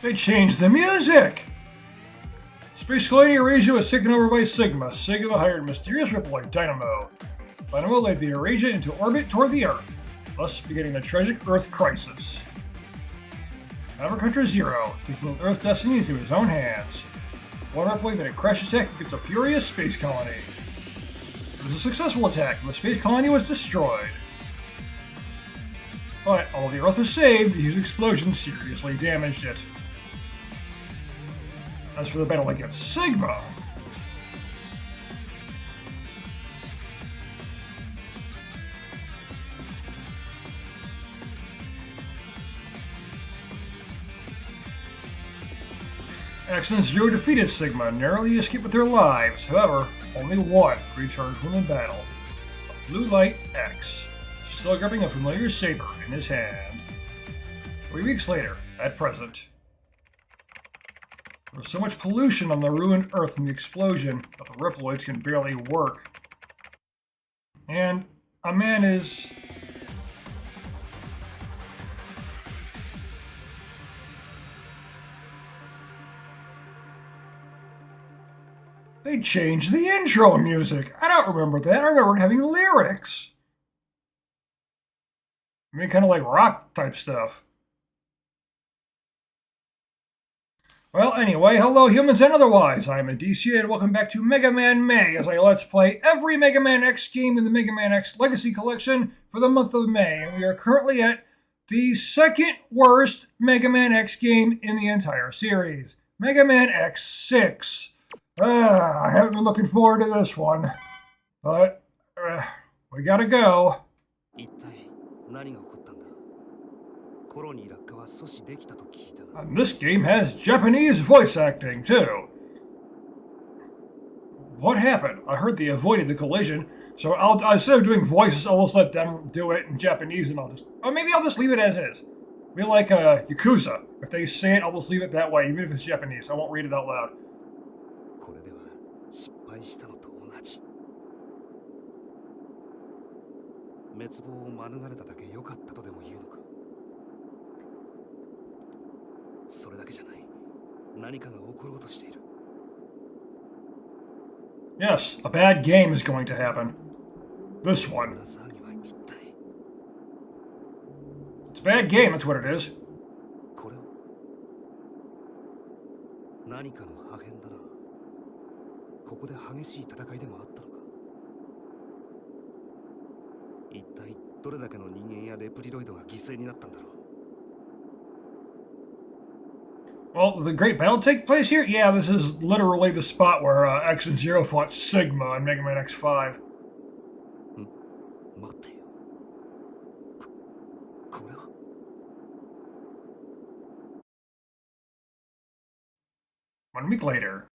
They changed the music! Space Colony Eurasia was taken over by Sigma. Sigma hired mysterious Riploid, Dynamo. Dynamo led the Eurasia into orbit toward the Earth, thus beginning the tragic Earth crisis. Hunter Zero, taking Earth's destiny into his own hands. One Riploid made a crash attack against a furious space colony. It was a successful attack, and the space colony was destroyed. But although the Earth was saved, the huge explosion seriously damaged it. As for the battle against Sigma, X and Zero defeated Sigma and narrowly escaped with their lives. However, only one returned from the battle. Blue Light X, still gripping a familiar saber in his hand. 3 weeks later, at present, there was so much pollution on the ruined Earth from the explosion that the Riploids can barely work. And a man is... They changed the intro music. I don't remember that. I remember it having lyrics. I mean, kind of like rock type stuff. Well, anyway, hello humans and otherwise. I'm Addie and welcome back to Mega Man May as I let's play every Mega Man X game in the Mega Man X Legacy Collection for the month of May. And we are currently at the second worst Mega Man X game in the entire series. Mega Man X6. I haven't been looking forward to this one. But, we gotta go. And this game has Japanese voice acting, too. What happened? I heard they avoided the collision, so instead of doing voices, I'll just let them do it in Japanese, and maybe I'll just leave it as is. Be like Yakuza. If they say it, I'll just leave it that way, even if it's Japanese. I won't read it out loud. Yes, a bad game is going to happen. This one. It's a bad game, that's what it is. Well, the great battle take place here? Yeah, this is literally the spot where X and Zero fought Sigma in Mega Man X5. One week later.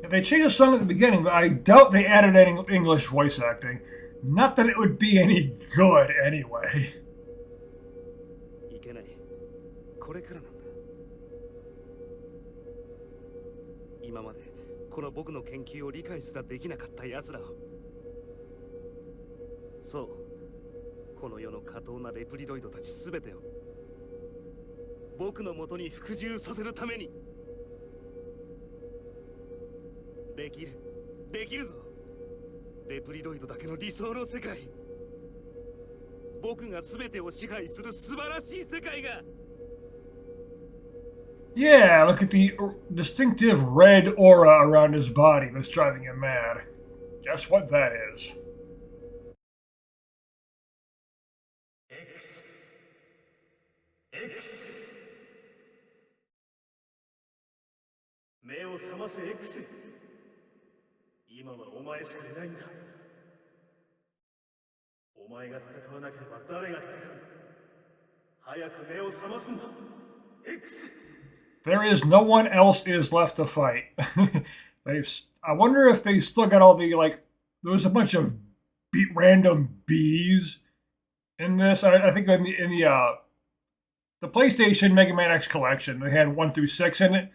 They changed the song at the beginning, but I doubt they added any English voice acting. Not that it would be any good anyway. Yeah, look at the distinctive red aura around his body that's driving him mad. Guess what that is? X. 目を覚ませ X。今はお前しかいないんだ。お前が戦わなければ誰が戦う？早く目を覚ますんだ。X. There is no one else is left to fight. I wonder if they still got all the, like, there was a bunch of random Bs in this. I think in the PlayStation Mega Man X collection, they had 1 through 6 in it.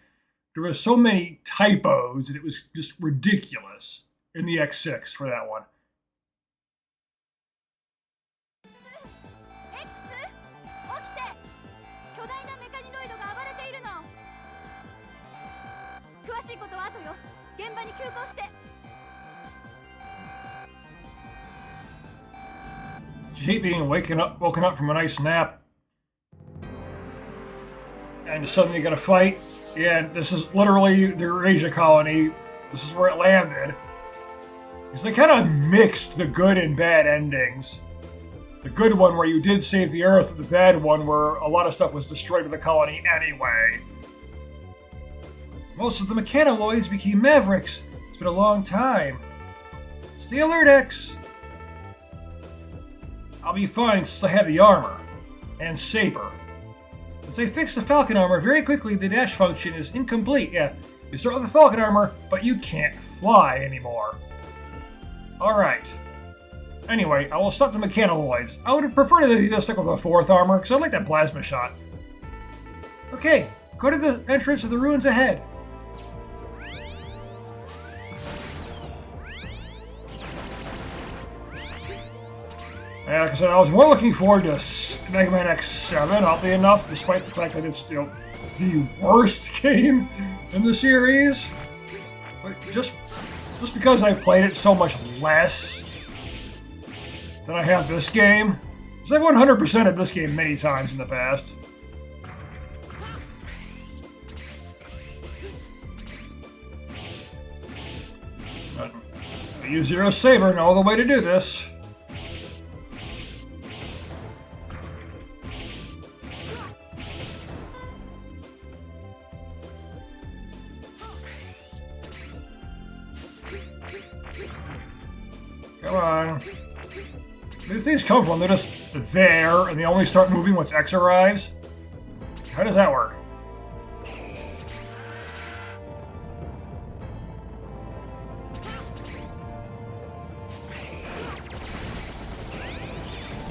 there were so many typos that it was just ridiculous in the X6 for that one. Just hate being woken up from a nice nap, and suddenly you got to fight. Yeah, this is literally the Eurasia colony. This is where it landed. Because they kind of mixed the good and bad endings. The good one where you did save the Earth, and the bad one where a lot of stuff was destroyed in the colony anyway. Most of the mechanoloids became mavericks. It's been a long time. Stay alert, X. I'll be fine since I have the armor. And Saber. Since they fixed the Falcon armor very quickly, the dash function is incomplete. Yeah, you start with the Falcon armor, but you can't fly anymore. Alright. Anyway, I will stop the mechanoloids. I would prefer that they just stick with the 4th armor, because I like that plasma shot. Okay, go to the entrance of the ruins ahead. Yeah, like I said, I was more looking forward to Mega Man X7, oddly enough, despite the fact that it's the worst game in the series. But just because I played it so much less than I have this game, because I've 100%ed this game many times in the past. But I use Zero Saber, know the way to do this. Come on. Where do these things come from? They're just there, and they only start moving once X arrives? How does that work?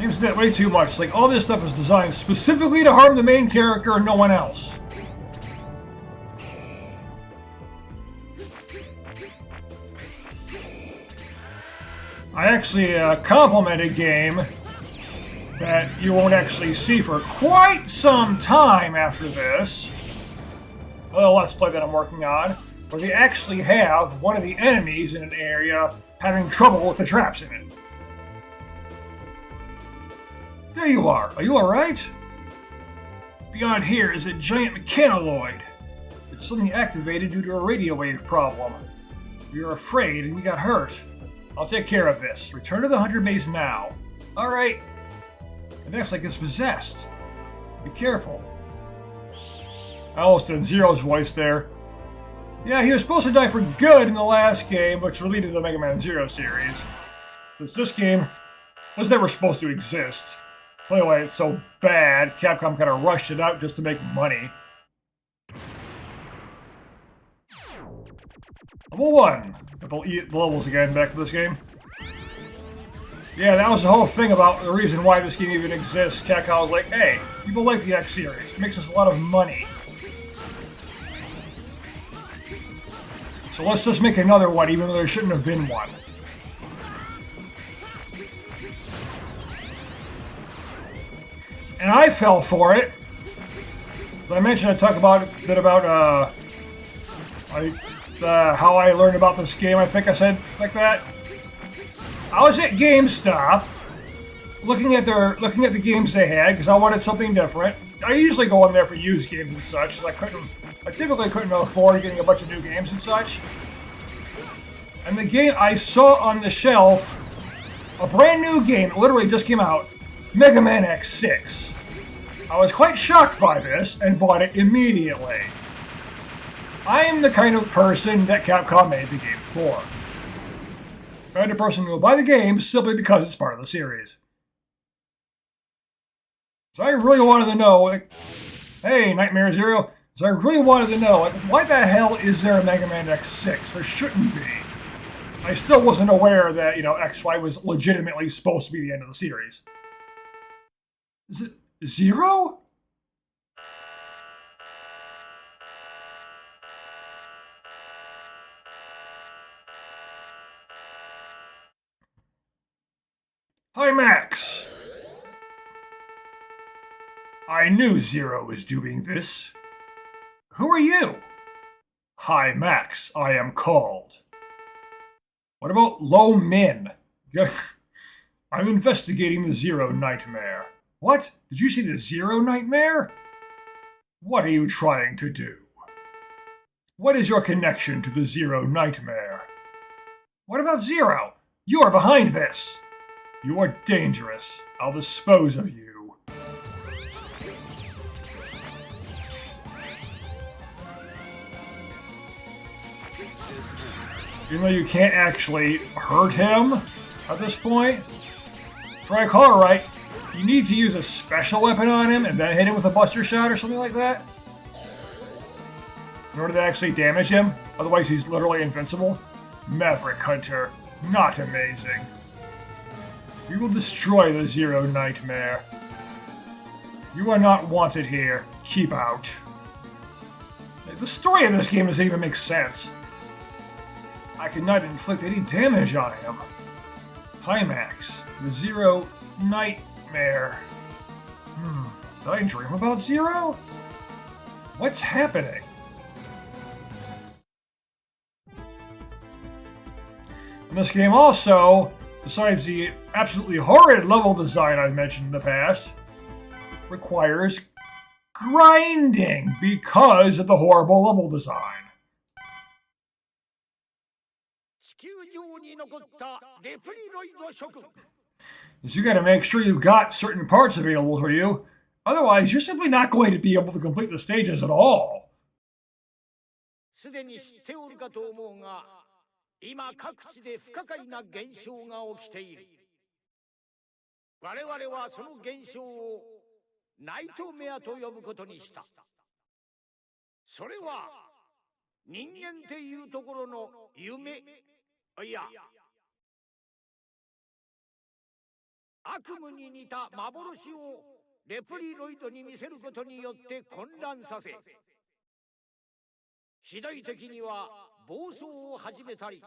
Seems that way too much. Like, all this stuff is designed specifically to harm the main character and no one else. I actually compliment a game that you won't actually see for quite some time after this. Well, Let's Play that I'm working on, where they actually have one of the enemies in an area having trouble with the traps in it. There you are. Are you alright? Beyond here is a giant mechanoid. It's suddenly activated due to a radio wave problem. We were afraid and we got hurt. I'll take care of this. Return to the Hunter base now. Alright. It acts like it's possessed. Be careful. I almost did Zero's voice there. Yeah, he was supposed to die for good in the last game, which related to the Mega Man Zero series. Since this game was never supposed to exist. Anyway, it's so bad, Capcom kind of rushed it out just to make money. Level 1. Got the levels again back to this game. Yeah, that was the whole thing about the reason why this game even exists. Capcom was like, hey, people like the X series. It makes us a lot of money. So let's just make another one, even though there shouldn't have been one. And I fell for it. As I mentioned, I talked about how I learned about this game. I think I said like that. I was at GameStop, looking at the games they had because I wanted something different. I usually go in there for used games and such. I typically couldn't afford getting a bunch of new games and such. And the game I saw on the shelf, a brand new game, it literally just came out, Mega Man X6. I was quite shocked by this and bought it immediately. I am the kind of person that Capcom made the game for. The kind of person who will buy the game simply because it's part of the series. So I really wanted to know, like, hey, Nightmare Zero, so I really wanted to know, like, why the hell is there a Mega Man X6? There shouldn't be. I still wasn't aware that, X5 was legitimately supposed to be the end of the series. Is it Zero? Hi, Max. I knew Zero was doing this. Who are you? Hi, Max. I am called. What about Lo Min? I'm investigating the Zero Nightmare. What? Did you see the Zero Nightmare? What are you trying to do? What is your connection to the Zero Nightmare? What about Zero? You are behind this. You are dangerous. I'll dispose of you. Even though you can't actually hurt him at this point, if I recall right, you need to use a special weapon on him and then hit him with a buster shot or something like that in order to actually damage him. Otherwise, he's literally invincible. Maverick Hunter, not amazing. We will destroy the Zero Nightmare. You are not wanted here. Keep out. The story of this game doesn't even make sense. I cannot inflict any damage on him. Hi, Max. The Zero Nightmare. Did I dream about Zero? What's happening? And this game also, besides the absolutely horrid level design I've mentioned in the past, requires grinding because of the horrible level design. So you gotta make sure you've got certain parts available for you, otherwise you're simply not going to be able to complete the stages at all. すでに知っておるかと思うが、今各地で不可解な現象が起きている。我々はその現象をナイトメアと呼ぶことにした。それは人間っていうところの夢、いや、悪夢に似た幻をレプリロイドに見せることによって混乱させ、ひどい時には暴走を始めたり、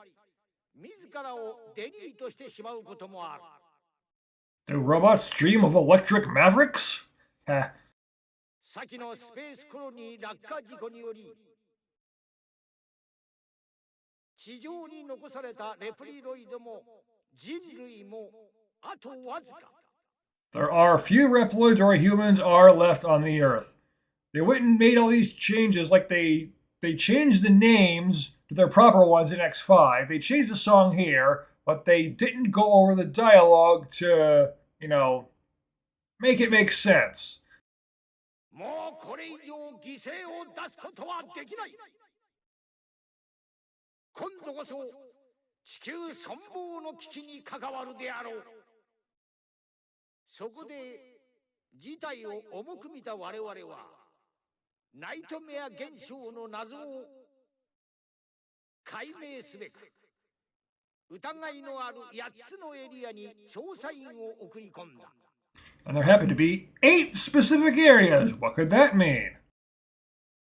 自らをデリートしてしまうこともある。Do robots dream of electric mavericks? 先のスペースコロニー落下事故により、地上に残されたレプリロイドも人類もあとわずか。There are few Reploids or humans are left on the Earth. They went and made all these changes, like they changed the names to their proper ones in X5. They changed the song here, but they didn't go over the dialogue to, make it make sense. もうこれ以上犠牲を出すことはできない。今度こそ地球存亡の危機に関わるであろう。そこで事態を重く見た我々はナイトメア現象の謎を解明すべく疑いのある8つのエリアに調査員を送り込んだ。And there happen to be 8 specific areas. What could that mean?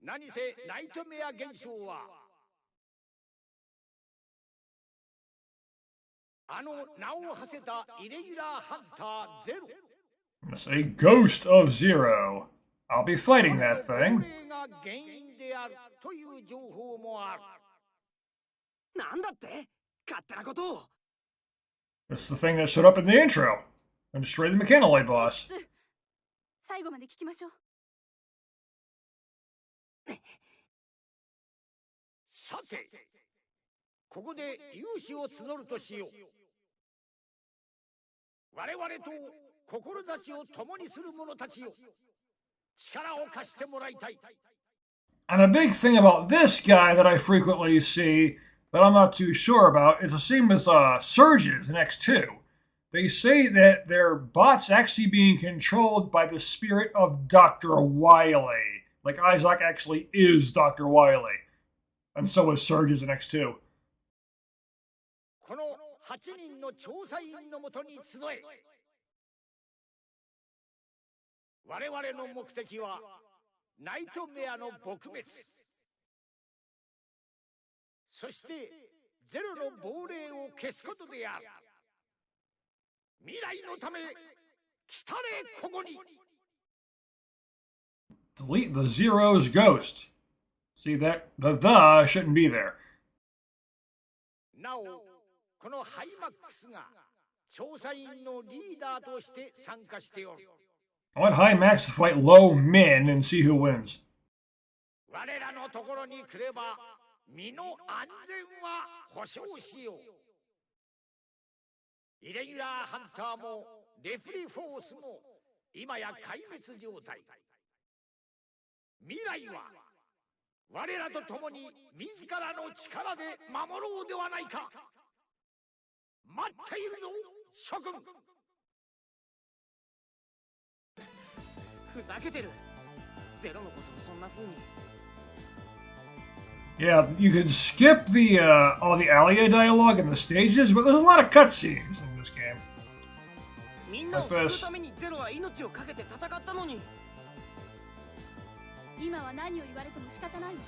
何せナイトメア現象はあの名を馳せたイレギュラーハンターゼロ。It's a ghost of Zero. I'll be fighting that thing. これが原因であるという情報もある。なんだって？勝手なことを。It's the thing that showed up in the intro and destroyed the Mechanolite boss. 最後まで聞きましょう。さて、ここで勇士を募るとしよう。我々と志を共にする者たちよ、力を貸してもらいたい。And a big thing about this guy that I frequently see that I'm not too sure about is the same as Surges in X2. They say that their bots actually being controlled by the spirit of Dr. Wily. Like Isaac actually is Dr. Wily. And so is Surges in X2. この8人の調査員のもとに集え。我々の目的はナイトメアの撲滅。そしてゼロの亡霊を消すことである。未来のため来たれここに。 Delete the zero's ghost. See, that the shouldn't be there. なおこのハイマックスが調査員のリーダーとして参加しておる。 I want High Max to fight Low Min and see who wins. 我らのところに来れば身の安全は保証しよう。イレギュラーハンターもレプリフォースも今や壊滅状態。未来は我らと共に自らの力で守ろうではないか。待っているぞ諸君。ふざけてる。ゼロのことをそんな風に。 Yeah, you could skip the all the Alia dialogue and the stages, but there's a lot of cutscenes in this game. みんなを救うためにゼロは命をかけて戦ったのに。今は何を言われても仕方ないわ。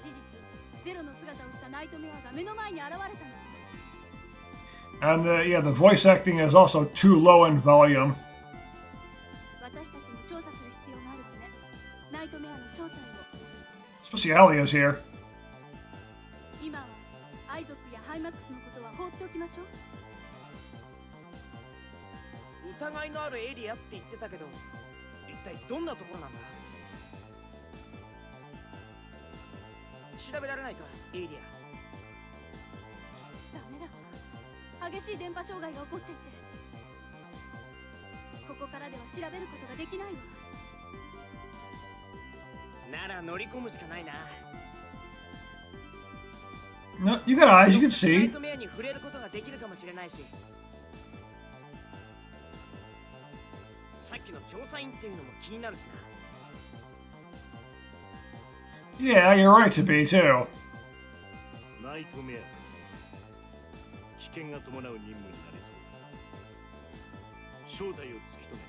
事実、ゼロの姿をしたナイトメアが目の前に現れたの。 And yeah, the voice acting is also too low in volume. 私たちも調査する必要があるわね。ナイトメアの正体を。 Especially Alia's here. 今はアイゾックやハイマックスのことは放っておきましょう。疑いのあるエリアって言ってたけど、一体どんなところなんだ。調べられないか、エリア。ダメだわ。激しい電波障害が起こっていて、ここからでは調べることができないわ。なら乗り込むしかないな。 No, you got eyes, you can ナイ see. トメアに触れることができるかもしれないし。さっきの調査員っていうのも気になるしな。 Yeah, you're right to be too. ナイトメア危険が伴う任務になりそうだ。正体を突き止め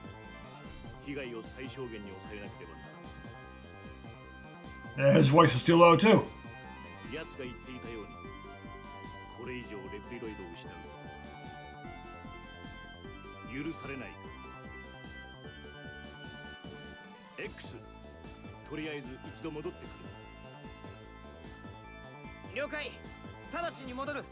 被害を最小限に抑えなければならない。 Yeah, his voice is too low too. 奴が言っていたようにこれ以上レプリロイドを失う許されない。 X とりあえず一度戻ってくる。 了解。直ちに戻る。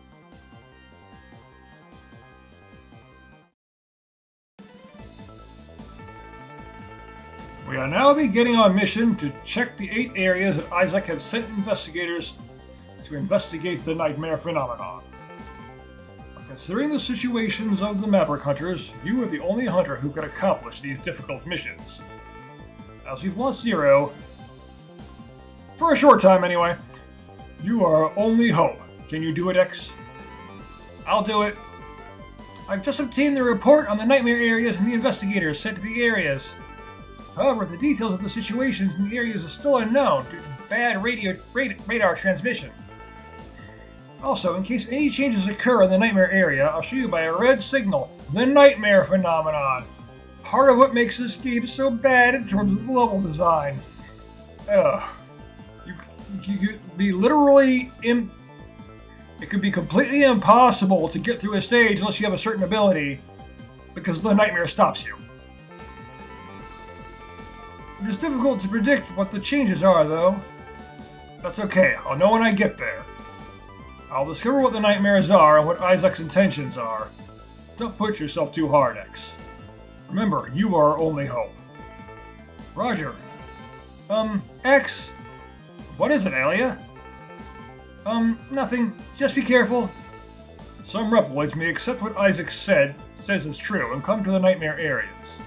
We are now beginning our mission to check the 8 areas that Isaac had sent investigators to investigate the nightmare phenomenon. Considering the situations of the Maverick Hunters, you are the only hunter who could accomplish these difficult missions. As we've lost Zero, for a short time anyway, you are our only hope. Can you do it, X? I'll do it. I've just obtained the report on the nightmare areas and the investigators sent to the areas. However, the details of the situations in the areas are still unknown due to bad radar transmission. Also, in case any changes occur in the nightmare area, I'll show you by a red signal the nightmare phenomenon. Part of what makes this game so bad in terms of level design. You could be literally it could be completely impossible to get through a stage unless you have a certain ability, because the nightmare stops you. It is difficult to predict what the changes are, though. That's okay, I'll know when I get there. I'll discover what the nightmares are and what Isaac's intentions are. Don't push yourself too hard, X. Remember, you are our only hope. Roger. X? What is it, Alia? Nothing. Just be careful. Some Reploids may accept what Isaac says is true and come to the nightmare areas.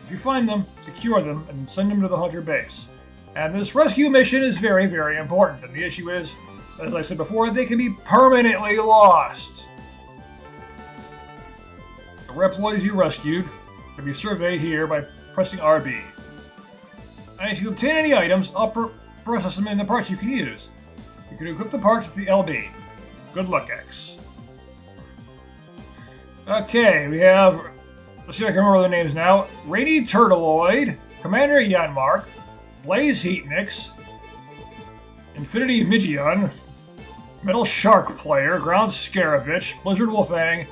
If you find them, secure them, and send them to the Hunter base. And this rescue mission is very, very important, and the issue is, as I said before, they can be permanently lost. The Reploids you rescued can be surveyed here by pressing RB. And if you obtain any items, I'll process them into parts you can use. You can equip the parts with the LB. Good luck, X. Okay, we have... Let's see if I can remember the names now. Rainy Turtleoid, Commander Yanmark, Blaze Heatnix, Infinity Migion, Metal Shark Player, Ground Scaravich, Blizzard Wolfang,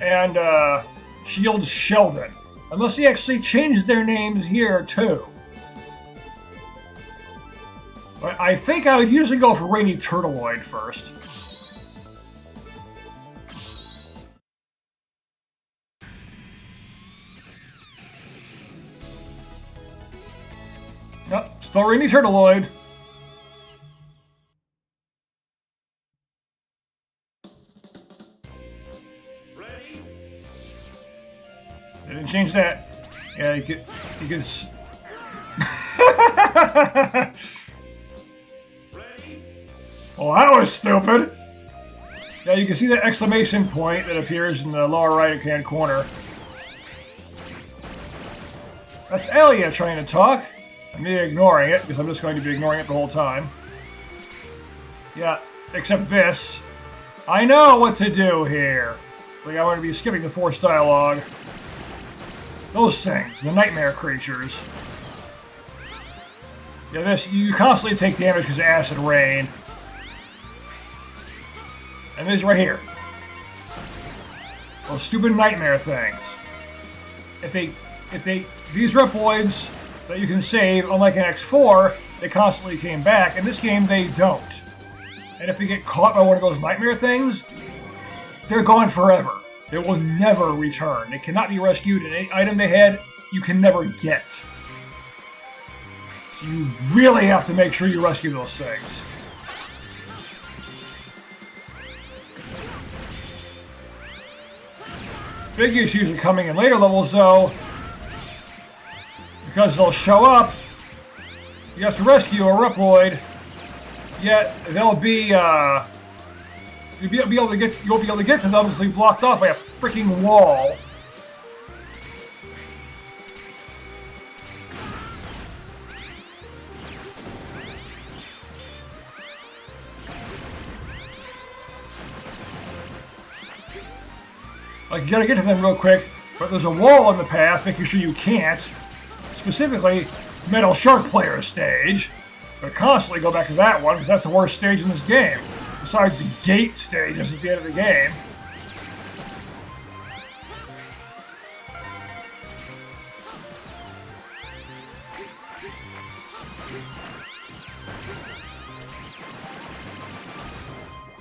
and Shield Sheldon. Unless they actually changed their names here too. But I think I would usually go for Rainy Turtleoid first. Nope, still Rainy Turtleoid. They didn't change that. Yeah, you could. Well, that was stupid. Yeah, you can see that exclamation point that appears in the lower right-hand corner. That's Elia trying to talk. I'm ignoring it, because I'm just going to be ignoring it the whole time. Yeah, except this. I know what to do here. Like, I'm going to be skipping the forced dialogue. Those things, the nightmare creatures. Yeah, this, you constantly take damage because of acid rain. And this right here. Those stupid nightmare things. These Reploids that you can save, unlike in X4, they constantly came back. In this game, they don't. And if they get caught by one of those nightmare things, they're gone forever. They will never return. They cannot be rescued, and any item they had, you can never get. So you really have to make sure you rescue those things. Big issues are coming in later levels, though, because they'll show up. You have to rescue a Reploid, yet they'll be you'll be able to get to them because they'll be blocked off by a freaking wall. Like, you gotta get to them real quick, but there's a wall in the path making sure you can't. Specifically, Metal Shark Player stage. But constantly go back to that one, because that's the worst stage in this game. Besides the gate stages at the end of the game.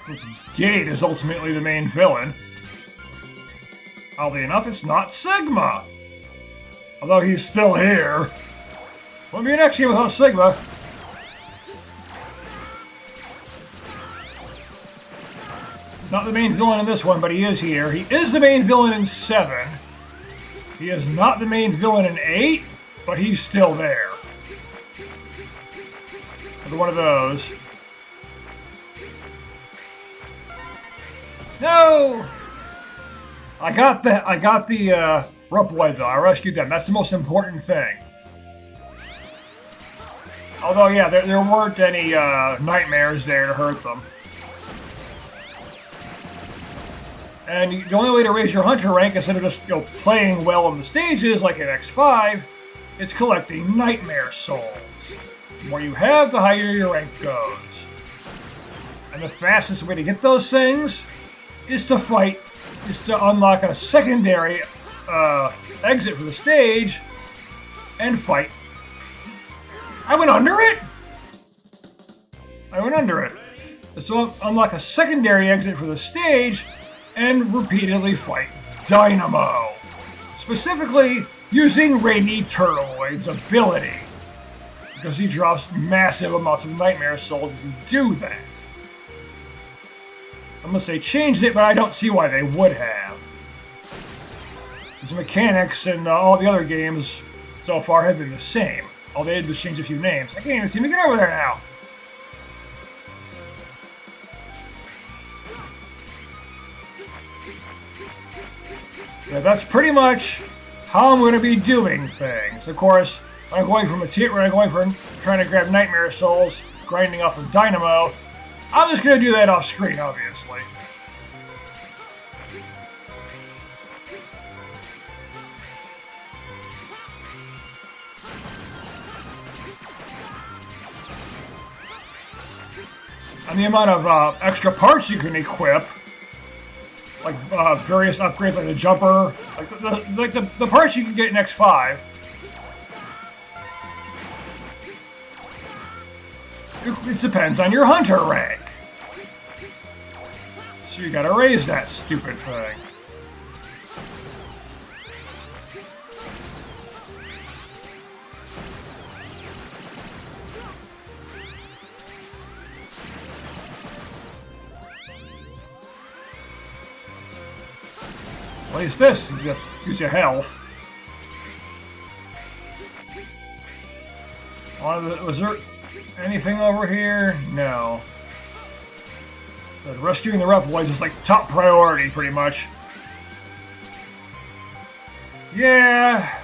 This gate is ultimately the main villain. Oddly enough, it's not Sigma. Although he's still here. Won't be an X game without Sigma. He's not the main villain in this one, but he is here. He is the main villain in 7. He is not the main villain in 8, but he's still there. Another one of those. No! I got the Reploid though. I rescued them. That's the most important thing. Although, yeah, there weren't any nightmares there to hurt them. And the only way to raise your hunter rank, instead of just playing well on the stages like in X5, it's collecting nightmare souls. The more you have, the higher your rank goes. And the fastest way to get those things is to fight. Is to unlock a secondary exit for the stage and fight. I went under it? I went under it. So unlock a secondary exit for the stage and repeatedly fight Dynamo. Specifically using Rainy Turtleoid's ability. Because he drops massive amounts of nightmare souls if you do that. Unless they changed it, but I don't see why they would have. The mechanics in all the other games so far have been the same. All they did was change a few names. I can't even seem to get over there now. Yeah, that's pretty much how I'm going to be doing things. Of course, when I'm going for trying to grab Nightmare Souls, grinding off of Dynamo, I'm just going to do that off screen, obviously. And the amount of extra parts you can equip like various upgrades, like the jumper, like the parts you can get in X5. It depends on your hunter rank. So you gotta raise that stupid thing. At least this gives you health. Was there anything over here? No. So rescuing the Reploids is like top priority, pretty much. Yeah.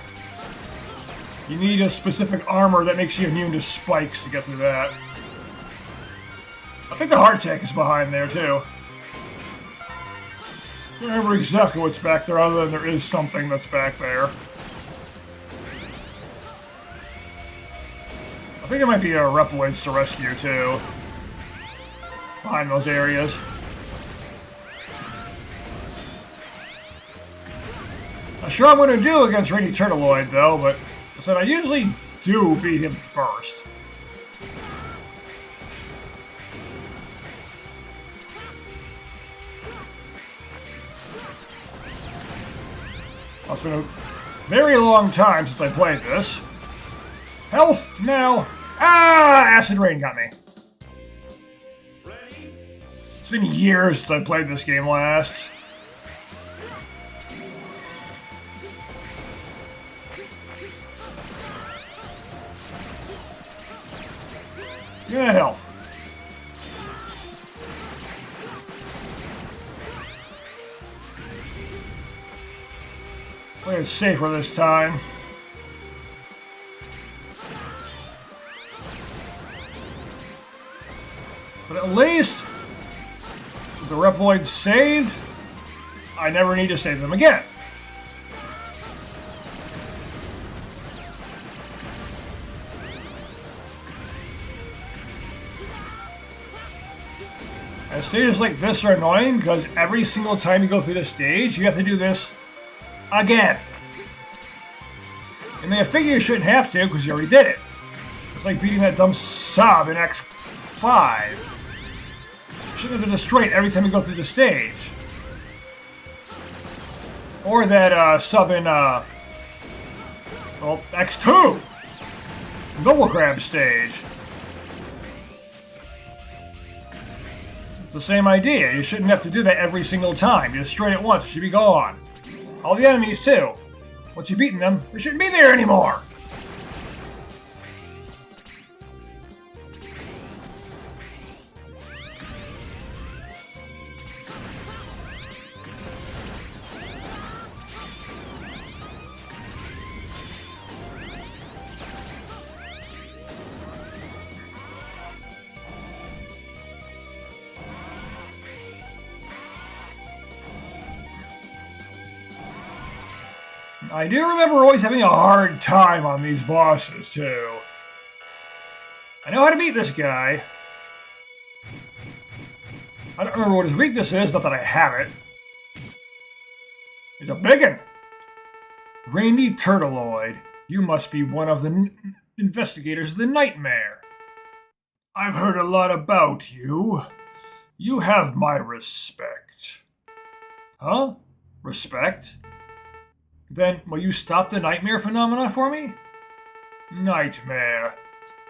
You need a specific armor that makes you immune to spikes to get through that. I think the heart tank is behind there, too. I don't remember exactly what's back there, other than there is something that's back there. I think it might be a Reploids to rescue, too. Behind those areas. Not sure I'm going to do against Rainy Turtleoid, though, but I said I usually do beat him first. It's been a very long time since I played this. Health now. Ah! Acid Rain got me. It's been years since I played this game last. Yeah, health. Play it safer this time. But at least, with the Reploids saved, I never need to save them again. And stages like this are annoying because every single time you go through this stage, you have to do this again. And they figure you shouldn't have to because you already did it. It's like beating that dumb sub in X5. You shouldn't have to destroy it every time you go through the stage. Or that sub in well, X2. Noble Crab stage. It's the same idea. You shouldn't have to do that every single time. You destroy it once, it should be gone. All the enemies, too. Once you've beaten them, they shouldn't be there anymore! I do remember always having a hard time on these bosses, too. I know how to beat this guy. I don't remember what his weakness is, not that I have it. He's a biggin'. Rainy Turtleoid, you must be one of the investigators of the Nightmare. I've heard a lot about you. You have my respect. Huh? Respect? Then, will you stop the nightmare phenomena for me? Nightmare.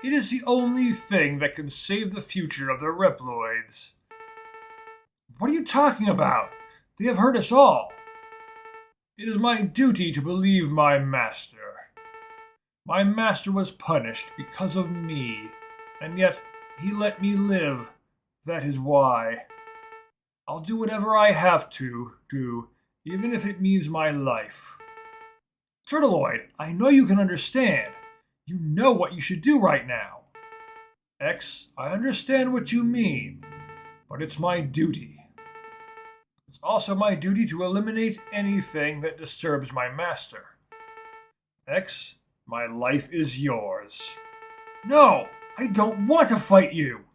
It is the only thing that can save the future of the Reploids. What are you talking about? They have hurt us all. It is my duty to believe my master. My master was punished because of me, and yet he let me live. That is why. I'll do whatever I have to do, even if it means my life. Turtleoid, I know you can understand. You know what you should do right now. X, I understand what you mean, but it's my duty. It's also my duty to eliminate anything that disturbs my master. X, my life is yours. No, I don't want to fight you.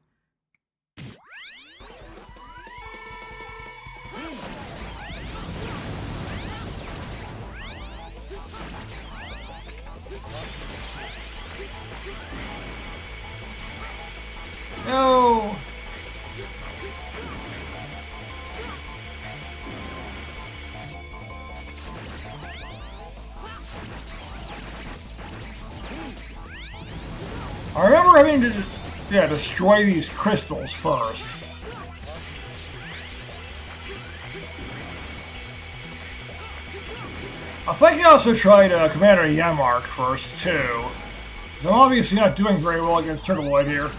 remember having to, yeah, destroy these crystals first. I think I also tried Commander Yamark first, too. So I'm obviously not doing very well against Turtleoid here.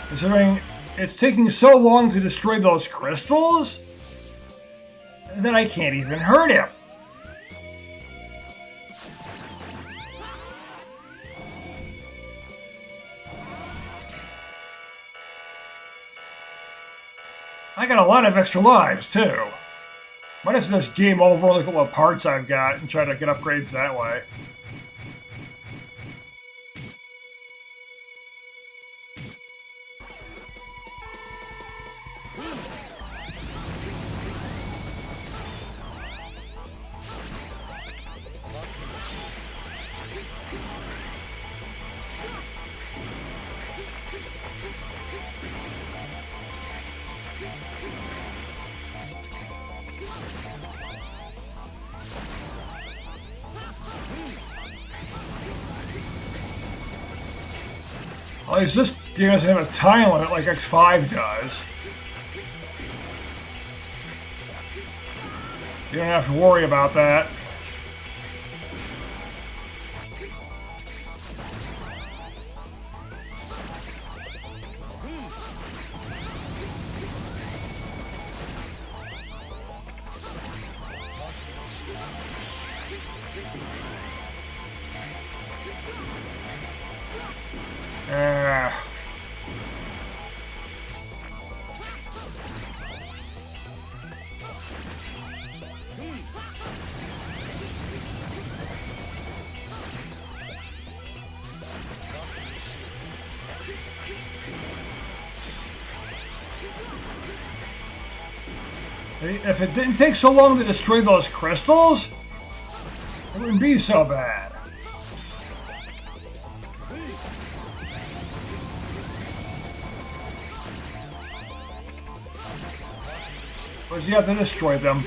Considering it's taking so long to destroy those crystals that I can't even hurt him. I got a lot of extra lives, too. Might as well just game over, look at what parts I've got, and try to get upgrades that way. At least this game doesn't have a time limit like X5 does. You don't have to worry about that. If it didn't take so long to destroy those crystals, it wouldn't be so bad. Whereas you have to destroy them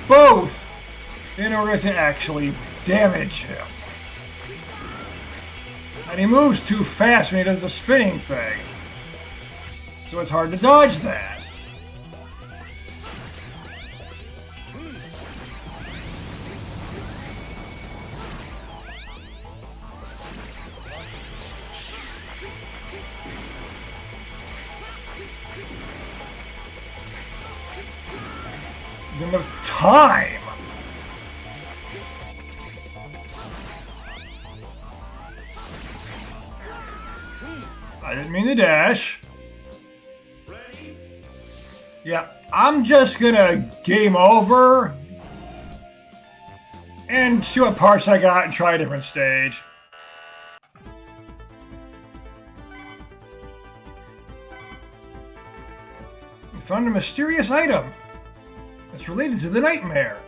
both in order to actually damage him. And he moves too fast when he does the spinning thing. So it's hard to dodge that. Of time. I didn't mean to dash. Yeah, I'm just gonna game over and see what parts I got and try a different stage. We found a mysterious item. It's related to the nightmare.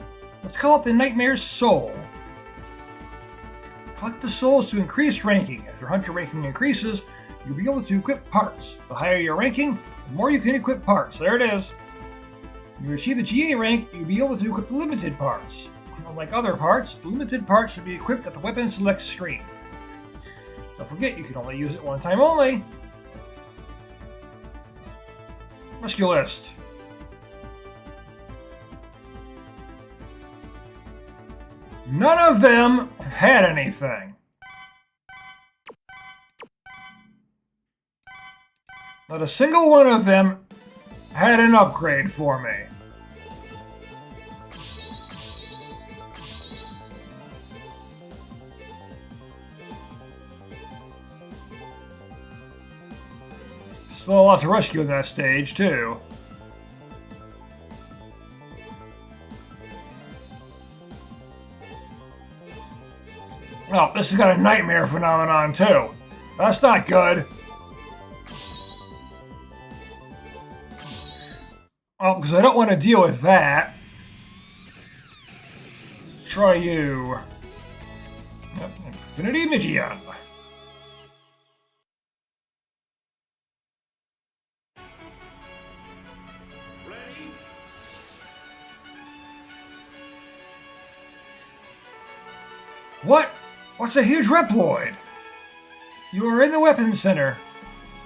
Let's call it the nightmare's soul. Collect the souls to increase ranking. As your hunter ranking increases, you'll be able to equip parts. The higher your ranking, the more you can equip parts. There it is. When you achieve the GA rank, you'll be able to equip the limited parts. Unlike other parts, the limited parts should be equipped at the weapon select screen. Don't forget, you can only use it one time only. Rescue list. None of them had anything. Not a single one of them had an upgrade for me. Still a lot to rescue in that stage, too. Oh, this has got a nightmare phenomenon, too. That's not good. Oh, because I don't want to deal with that. Let's try you. Yep, Infinity Migion. What? What's a huge Reploid? You are in the weapons center.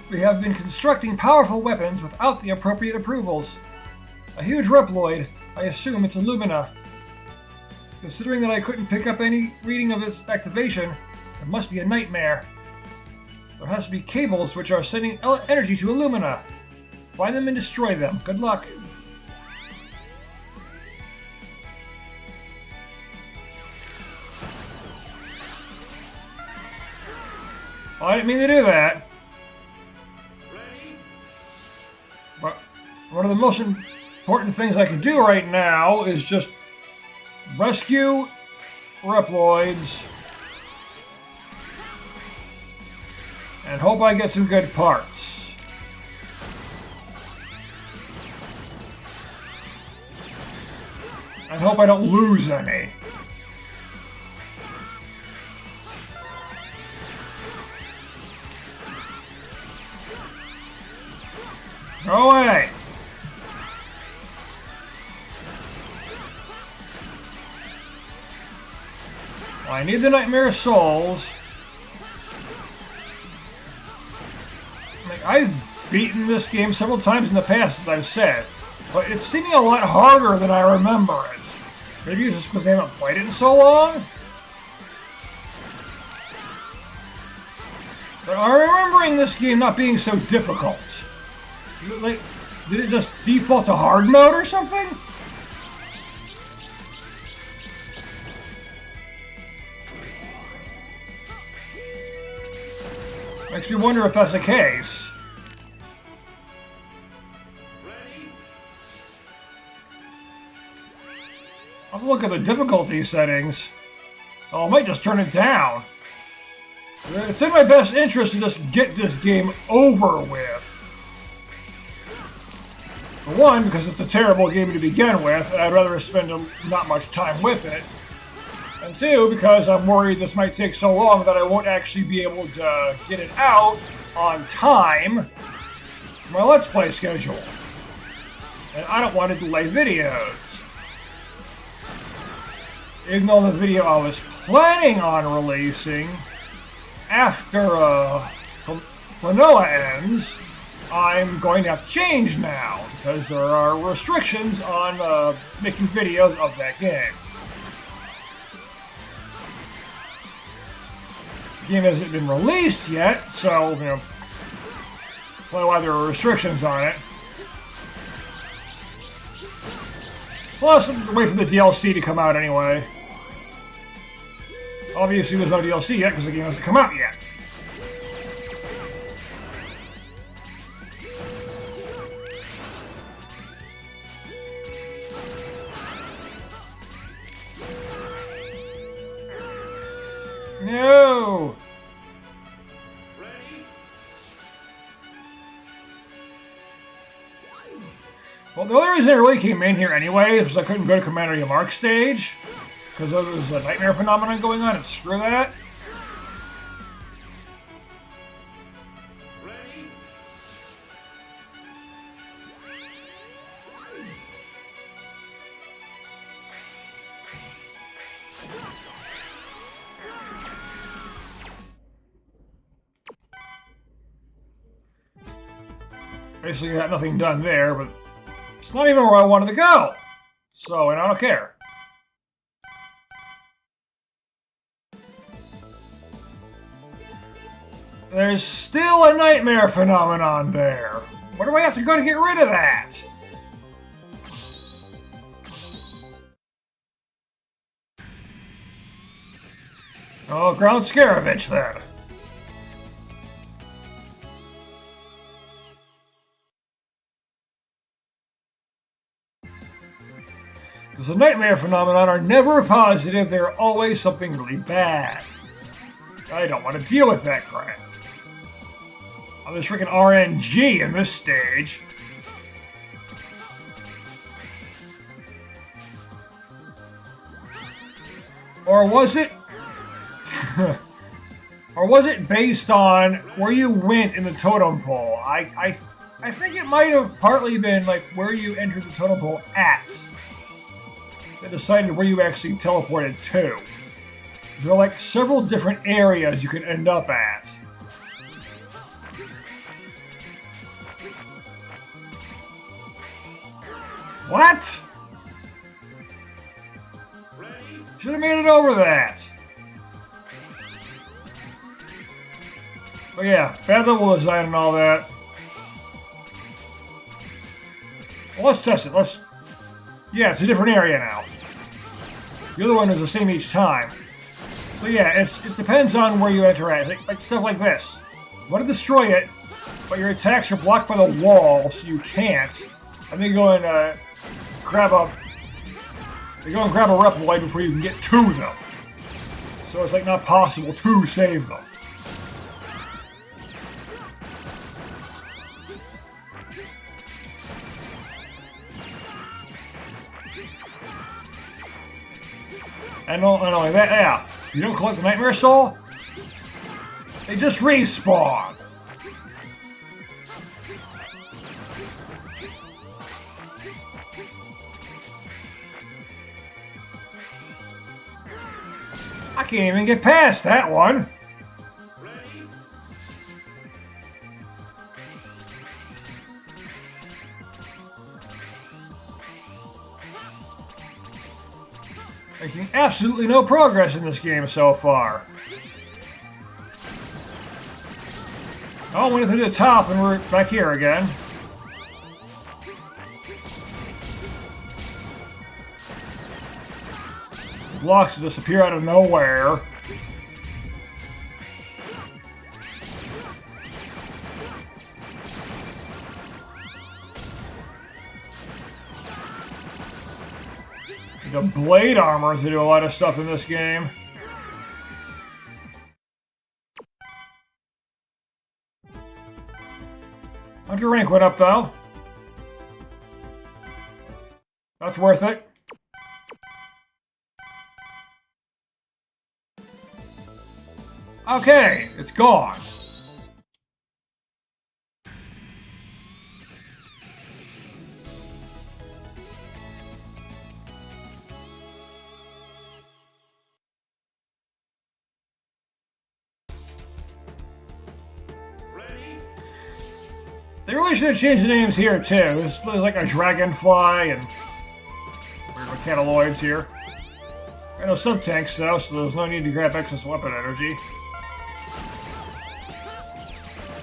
We have been constructing powerful weapons without the appropriate approvals. A huge Reploid. I assume it's a Lumina. Considering that I couldn't pick up any reading of its activation, it must be a nightmare. There has to be cables which are sending energy to Illumina. Find them and destroy them. Good luck. Oh, I didn't mean to do that. But one of the most important things I can do right now is just rescue Reploids and hope I get some good parts. And hope I don't lose any. Go away! I need the Nightmare Souls. Like, I've beaten this game several times in the past, as I've said, but it's seeming a lot harder than I remember it. Maybe it's just because I haven't played it in so long? But I'm remembering this game not being so difficult. Like, did it just default to hard mode or something? Makes me wonder if that's the case. I'll have to look at the difficulty settings. Oh, I might just turn it down. It's in my best interest to just get this game over with. For one, because it's a terrible game to begin with, and I'd rather spend not much time with it. And two, because I'm worried this might take so long that I won't actually be able to get it out on time for my Let's Play schedule. And I don't want to delay videos. Even though the video I was planning on releasing after Klonoa ends, I'm going to have to change now, because there are restrictions on making videos of that game. The game hasn't been released yet, so, you know, well, why there are restrictions on it. Plus, wait for the DLC to come out anyway. Obviously, there's no DLC yet, because the game hasn't come out yet. No! Well, the only reason I really came in here anyway is because I couldn't go to Commander Yamark's stage. Because there was a nightmare phenomenon going on, and screw that. Basically got nothing done there, but it's not even where I wanted to go. So, and I don't care. There's still a nightmare phenomenon there. Where do I have to go to get rid of that? Oh, Ground Scaravich then. Because the nightmare phenomenon are never positive, they're always something really bad. I don't want to deal with that crap. I'm just freaking RNG in this stage. Or was it? Or was it based on where you went in the totem pole? I think it might have partly been like where you entered the totem pole at. That decided where you actually teleported to. There are like several different areas you can end up at. What? Should have made it over that. But yeah, bad level design and all that. Well, let's test it. Yeah, it's a different area now. The other one is the same each time. So yeah, it depends on where you enter at. Like stuff like this. You want to destroy it, but your attacks are blocked by the wall, so you can't. And then you go and grab a Reploid before you can get to them. So it's like not possible to save them. And not only that, yeah, if you don't collect the Nightmare Soul, they just respawn. I can't even get past that one. Making absolutely no progress in this game so far. Oh, we went to the top and we're back here again. Blocks disappear out of nowhere. The blade armor to do a lot of stuff in this game. Hunter rank went up though. That's worth it. Okay, it's gone. They really should have changed the names here too. This is like a dragonfly and weird mechanoids here. There are no sub-tanks though, so there's no need to grab excess weapon energy.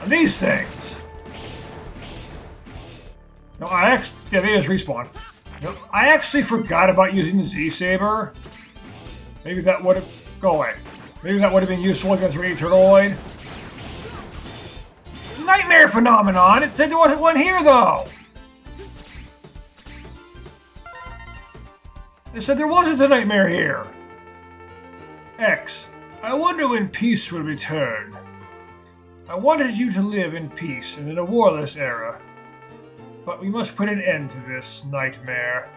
And these things! No, yeah, they just respawn. No, I actually forgot about using the Z-Saber. Maybe that would have... Go away. Maybe that would have been useful against Radiant Turtleoid. Nightmare phenomenon! It said there wasn't one here, though! They said there wasn't a nightmare here! X, I wonder when peace will return. I wanted you to live in peace and in a warless era. But we must put an end to this nightmare.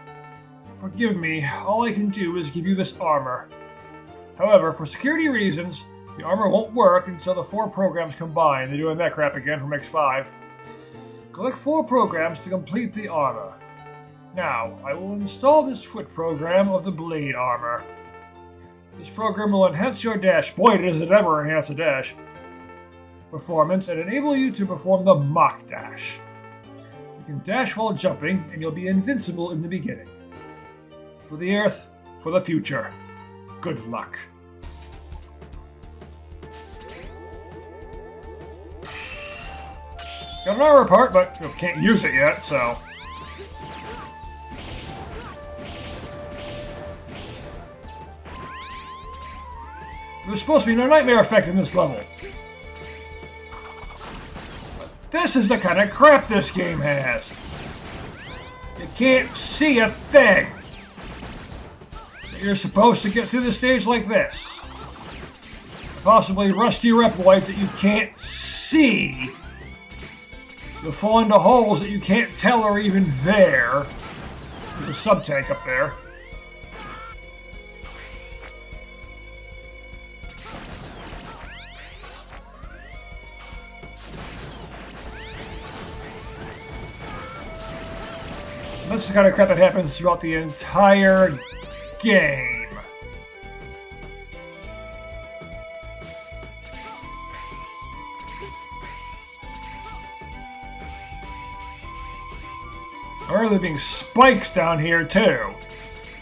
Forgive me, all I can do is give you this armor. However, for security reasons, the armor won't work until the 4 programs combine. They're doing that crap again from X5. Collect 4 programs to complete the armor. Now, I will install this foot program of the blade armor. This program will enhance your dash. Boy, does it ever enhance a dash. Performance and enable you to perform the mock dash. You can dash while jumping, and you'll be invincible in the beginning. For the Earth, for the future. Good luck. Got an armor part, but you can't use it yet, so... There's supposed to be no nightmare effect in this level. This is the kind of crap this game has. You can't see a thing. You're supposed to get through the stage like this. Possibly rusty Reploids that you can't see. You'll fall into holes that you can't tell are even there. There's a sub-tank up there. This is the kind of crap that happens throughout the entire game. Apparently there being spikes down here too.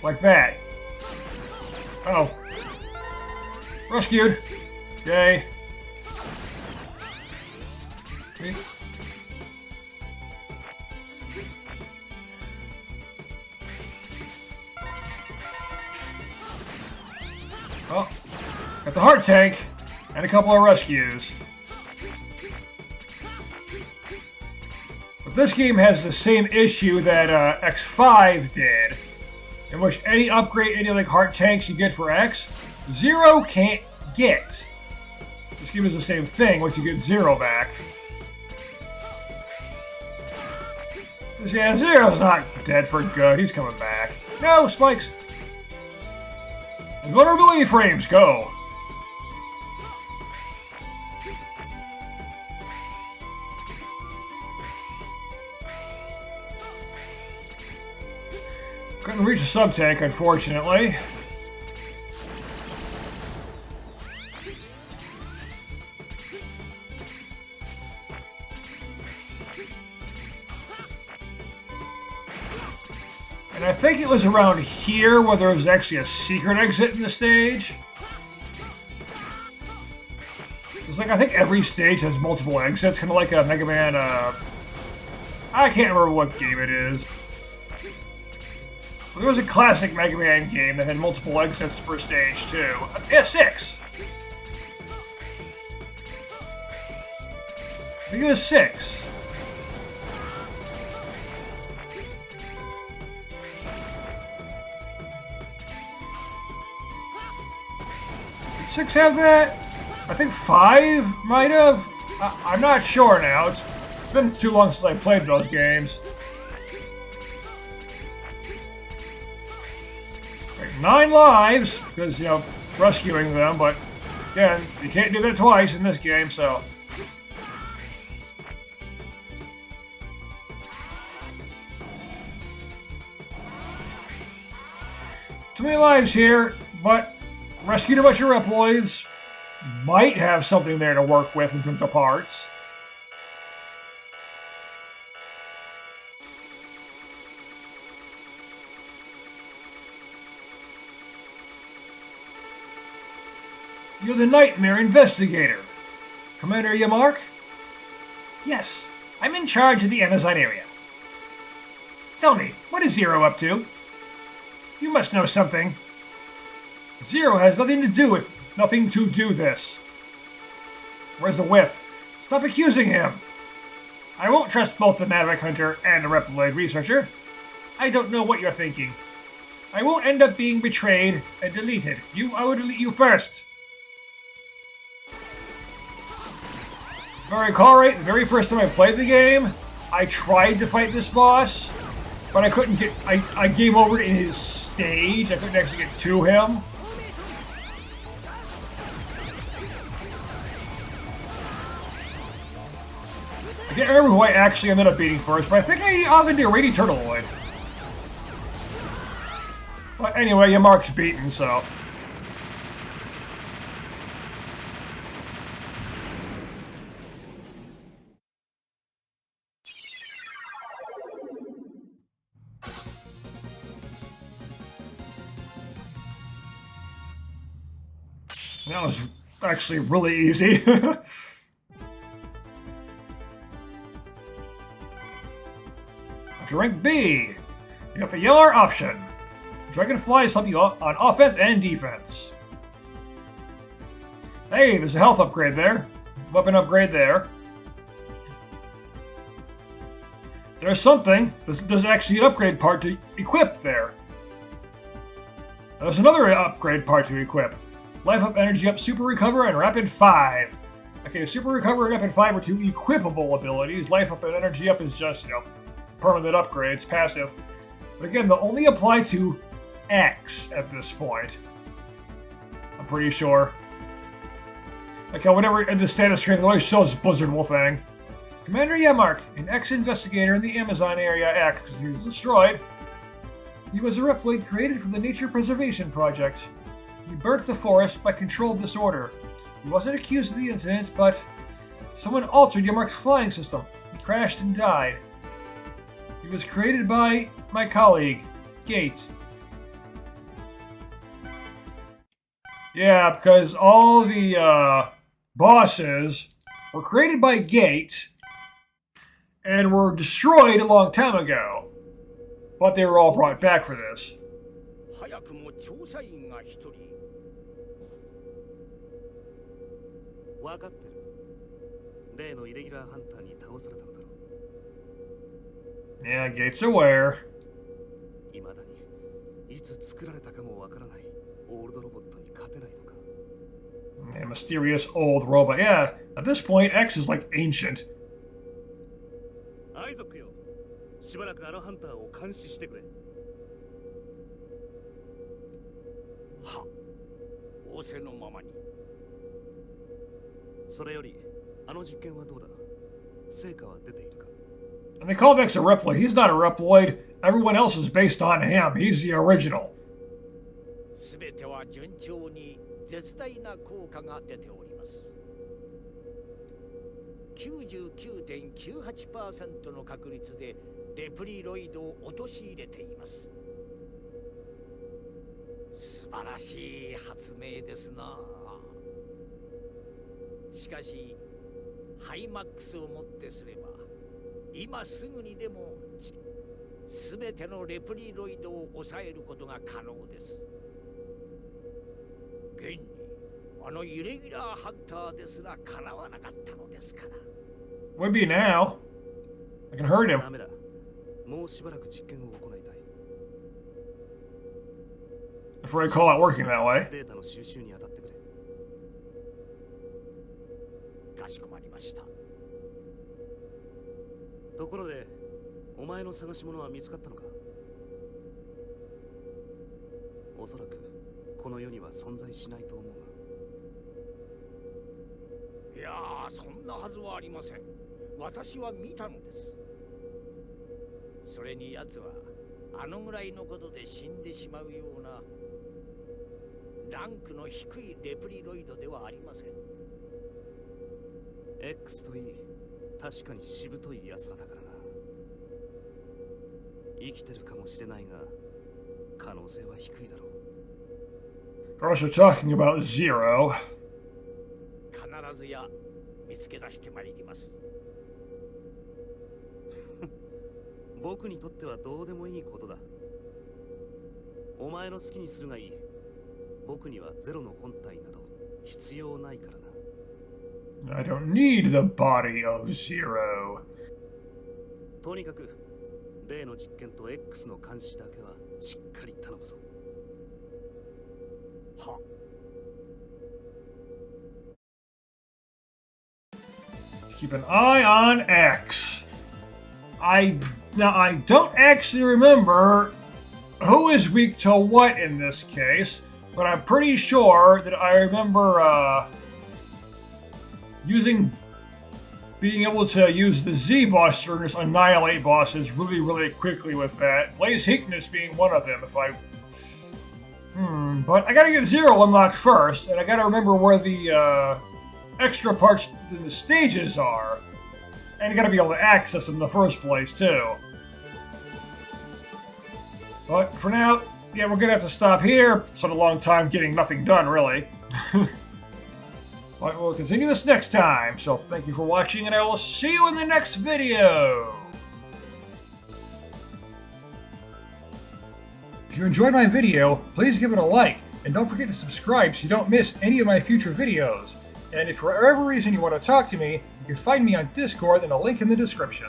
Like that. Oh. Rescued. Yay. Oh. Got the heart tank and a couple of rescues. But this game has the same issue that X5 did, in which any upgrade, any like heart tanks you get for X, Zero can't get. This game is the same thing once you get Zero back. Yeah, Zero's not dead for good. He's coming back. No, spikes. Vulnerability frames, go. Couldn't reach a sub-tank, unfortunately. And I think it was around here where there was actually a secret exit in the stage. It's like, I think every stage has multiple exits, kind of like a Mega Man, I can't remember what game it is. There was a classic Mega Man game that had multiple exits for stage 2. Yeah, 6! I think it was 6. Did 6 have that? I think 5 might have. I'm not sure now. It's been too long since I played those games. 9 lives, because, you know, rescuing them, but again, you can't do that twice in this game, so. Too many lives here, but rescued a bunch of Reploids. Might have something there to work with in terms of parts. You're the Nightmare Investigator. Commander Yamark? Yes, I'm in charge of the Amazon area. Tell me, what is Zero up to? You must know something. Zero has nothing to do this. Where's the whiff? Stop accusing him. I won't trust both the Maverick Hunter and the Reploid researcher. I don't know what you're thinking. I won't end up being betrayed and deleted. I will delete you first. If I recall right, the very first time I played the game, I tried to fight this boss, but I couldn't get. I game over in his stage. I couldn't actually get to him. I can't remember who I actually ended up beating first, but I think I often did Rady Turtleoid. But anyway, Yamark's beaten, so. That was actually really easy. To rank B, you got the Yellow option. Dragonflies help you on offense and defense. Hey, there's a health upgrade there. Weapon upgrade there. There's something. There's actually an upgrade part to equip there. There's another upgrade part to equip. Life up, energy up, super recover, and rapid 5. Okay, super recover and rapid 5 are two equipable abilities. Life up and energy up is just, you know, permanent upgrades, passive. But again, they'll only apply to X at this point. I'm pretty sure. Okay, whenever in the status screen, it always shows Blizzard Wolfang. Commander Yamark, an ex-investigator in the Amazon area X, because he was destroyed. He was a Reploid created for the Nature Preservation Project. He burnt the forest by controlled disorder. He wasn't accused of the incident, but someone altered Yamark's flying system. He crashed and died. He was created by my colleague, Gate. Yeah, because all the bosses were created by Gate and were destroyed a long time ago. But they were all brought back for this. 早くも調査員が一人。分かってる。例のイレギュラーハンターに倒されたのだろう。Yeah, Gate's aware. 未だにいつ作られたかもわからないオールドロボットに勝てないのか。A mysterious old robot. Yeah, at this point, X is like ancient. アイゾックよ。しばらくあのハンターを監視してくれ。は、仰せのままに。それより、あの実験はどうだ？成果は出ているか？ And they call X a Reploid. He's not a Reploid. Everyone else is based on him. He's the original. すべては順調に絶大な効果が出ております。99.98% の確率でレプリロイドを陥れています。素晴らしい発明ですな。しかし、ハイマックスをもってすれば、今すぐにでもすべてのレプリロイドを抑えることが可能です。現にあのイレギュラーハンターですらかなわなかったのですから。Would be now. I can hurt him. ダメだ。もうしばらく実験を行いたい。 If I recall it working that way. データの収集に当たってくれ。かしこまりました。ところで、お前の探し物は見つかったのか？おそらくこの世には存在しないと思うが。いやー、そんなはずはありません。私は見たのです。それに奴はあのぐらいのことで死んでしまうようなランクの低いレプリロイドではありません。 X といい、確かにしぶとい奴らだからな。生きてるかもしれないが、可能性は低いだろう。 Of course, we're talking about Zero. 必ずや見つけ出してまいります。僕にとってはどうでもいいことだ。お前の好きにするがいい。僕にはゼロの本体など必要ないからな。 I don't need the body of Zero. とにかく、例の実験と X の監視だけはしっかり頼むぞ。は。Keep an eye on X. I don't actually remember who is weak to what in this case, but I'm pretty sure that I remember being able to use the Z Buster and just annihilate bosses really, really quickly with that. Blaze Heatness being one of them, if I... But I gotta get Zero unlocked first, and I gotta remember where the extra parts in the stages are. And you gotta be able to access them in the first place, too. But for now, yeah, we're gonna have to stop here. It's been a long time getting nothing done, really. But we'll continue this next time. So thank you for watching, and I will see you in the next video. If you enjoyed my video, please give it a like, and don't forget to subscribe so you don't miss any of my future videos. And if for whatever reason you want to talk to me, you can find me on Discord in a link in the description.